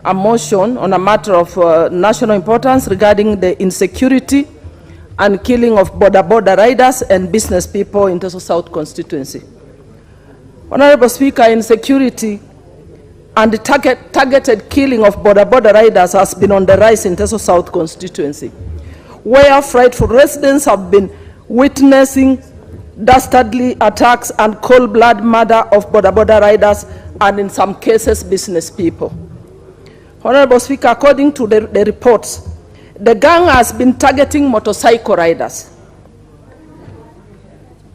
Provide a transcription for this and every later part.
A motion on a matter of national importance regarding the insecurity and killing of Boda riders and business people in Teso South constituency. Honorable Speaker, insecurity and the targeted killing of Boda riders has been on the rise in Teso South constituency, where frightful residents have been witnessing dastardly attacks and cold-blood murder of Boda riders and in some cases business people. Honorable Speaker, according to the reports, the gang has been targeting motorcycle riders,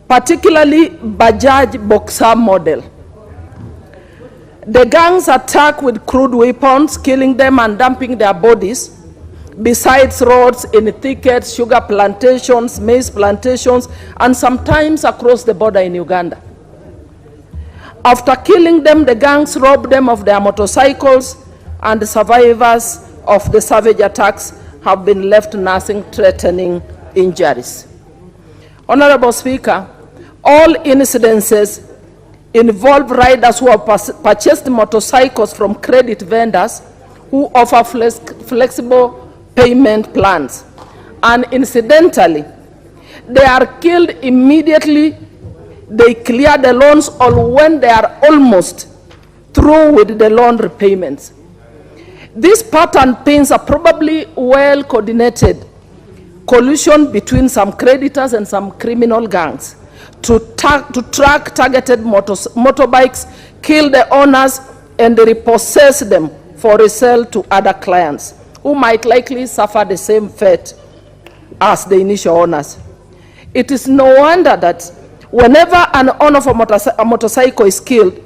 particularly Bajaj Boxer model. The gangs attack with crude weapons, killing them and dumping their bodies besides roads, in thickets, sugar plantations, maize plantations, and sometimes across the border in Uganda. After killing them, the gangs rob them of their motorcycles, and the survivors of the savage attacks have been left nursing threatening injuries. Honorable Speaker, all incidences involve riders who have purchased motorcycles from credit vendors who offer flexible payment plans. And incidentally, they are killed immediately they clear the loans or when they are almost through with the loan repayments. This pattern paints a probably well-coordinated collusion between some creditors and some criminal gangs to track targeted motorbikes, kill the owners, and repossess them for resale to other clients who might likely suffer the same fate as the initial owners. It is no wonder that whenever an owner of a motorcycle is killed,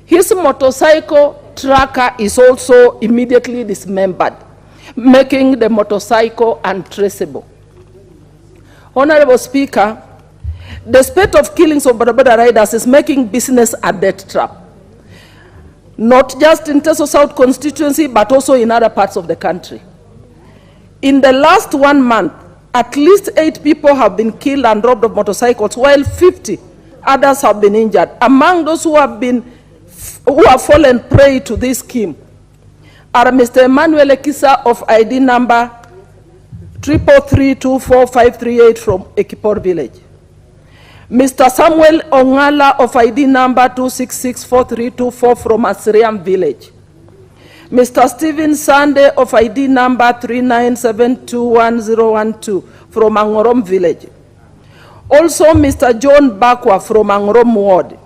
his motorcycle tracker is also immediately dismembered, making the motorcycle untraceable. Honorable Speaker, the spate of killings of Boda riders is making business a death trap, not just in Teso South constituency, but also in other parts of the country. In the last 1 month, at least 8 people have been killed and robbed of motorcycles, while 50 others have been injured. Among those who have fallen prey to this scheme are Mr. Emmanuel Ekisa of ID number 333245538 from Ekipor village, Mr. Samuel Ongala of ID number 2664324 from Asiriam village, Mr. Stephen Sande of ID number 39721012 from Angorom village, also Mr. John Bakwa from Angorom ward,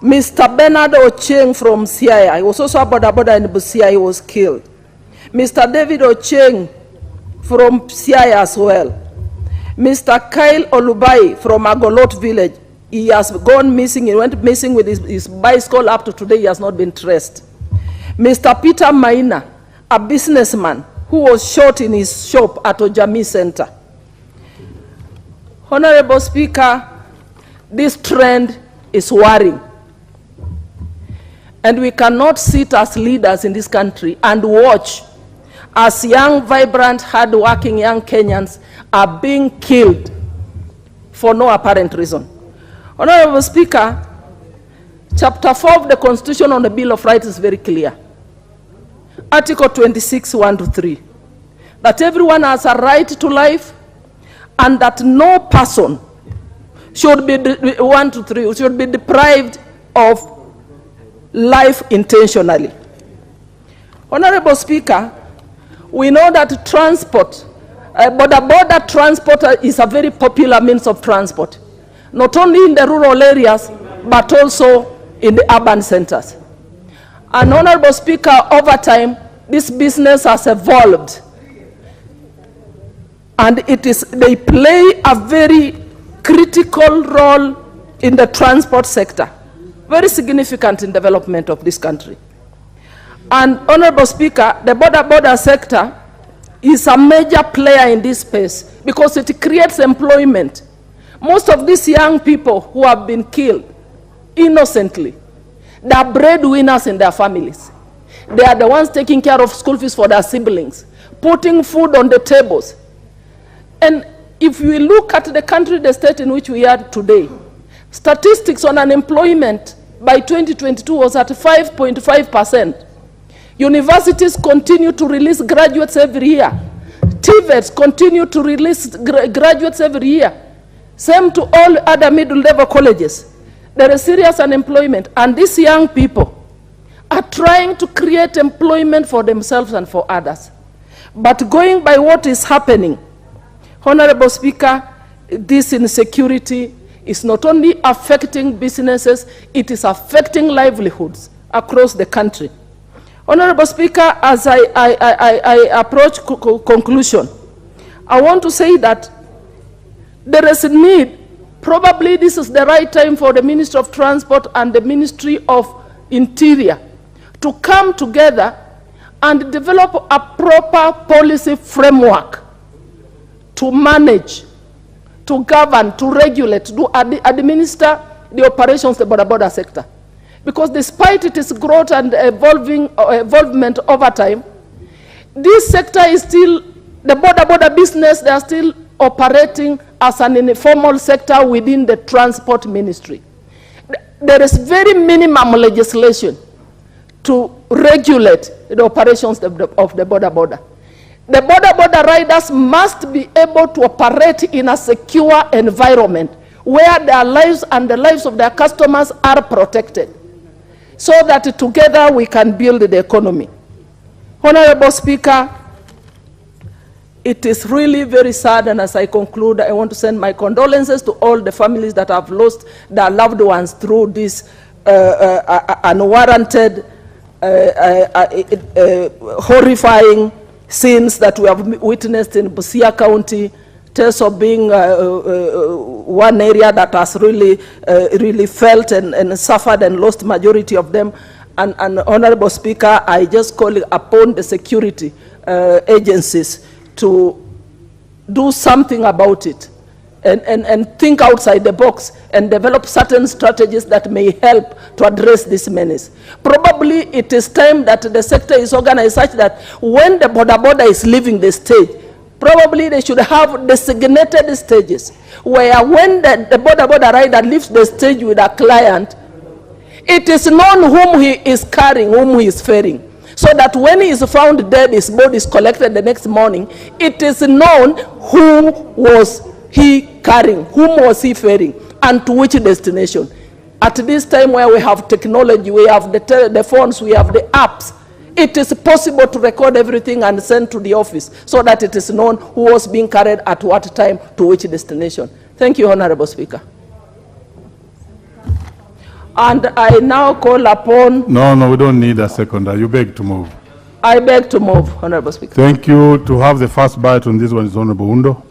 Mr. Bernard Ocheng from Siaya, he was also a Boda in Busia, he was killed. Mr. David Ocheng from Siaya as well. Mr. Kyle Olubai from Agolot village, he has gone missing, he went missing with his bicycle. Up to today, he has not been traced. Mr. Peter Maina, a businessman who was shot in his shop at Ojami Center. Honorable Speaker, this trend is worrying. And we cannot sit as leaders in this country and watch as young, vibrant, hard-working young Kenyans are being killed for no apparent reason. Honorable Speaker, Chapter 4 of the Constitution on the Bill of Rights is very clear. Article 26, 1 to 3, that everyone has a right to life and that no person should be, 1 to 3, should be deprived of life intentionally. Honorable Speaker, we know that transport, Boda transport is a very popular means of transport, not only in the rural areas, but also in the urban centers. And Honorable Speaker, over time, this business has evolved. And they play a very critical role in the transport sector, very significant in development of this country. And Honorable Speaker, the Boda sector is a major player in this space because it creates employment. Most of these young people who have been killed innocently, they are breadwinners in their families. They are the ones taking care of school fees for their siblings, putting food on the tables. And if we look at the country, the state in which we are today, statistics on unemployment by 2022 was at 5.5%. Universities continue to release graduates every year. TVETs continue to release graduates every year. Same to all other middle-level colleges. There is serious unemployment, and these young people are trying to create employment for themselves and for others. But going by what is happening, Honorable Speaker, this insecurity is not only affecting businesses, it is affecting livelihoods across the country. Honorable Speaker, as I approach conclusion, I want to say that there is a need, probably this is the right time for the Ministry of Transport and the Ministry of Interior to come together and develop a proper policy framework to manage, to govern, to regulate, to administer the operations of the border sector. Because despite its growth and evolvement over time, this sector is still, the border business, they are still operating as an informal sector within the transport ministry. There is very minimum legislation to regulate the operations of the border. The border riders must be able to operate in a secure environment where their lives and the lives of their customers are protected, so that together we can build the economy. Honorable Speaker, it is really very sad, and as I conclude, I want to send my condolences to all the families that have lost their loved ones through this unwarranted, horrifying scenes that we have witnessed in Busia County. Teso being one area that has really felt and suffered and lost majority of them. And Honorable Speaker, I just call upon the security agencies to do something about it and think outside the box and develop certain strategies that may help to address this menace. Probably it is time that the sector is organized such that when the border is leaving the stage, probably they should have designated stages where when the border rider leaves the stage with a client, it is known whom he is carrying, whom he is ferrying. So that when he is found dead, his body is collected the next morning, it is known who was he carrying, whom was he ferrying, and to which destination. At this time where we have technology, we have the phones, we have the apps, it is possible to record everything and send to the office so that it is known who was being carried at what time to which destination. Thank you, Honorable Speaker. And I now call upon... No, we don't need a seconder. You beg to move. I beg to move, Honorable Speaker. Thank you. To have the first bite on this one is Honorable Undo.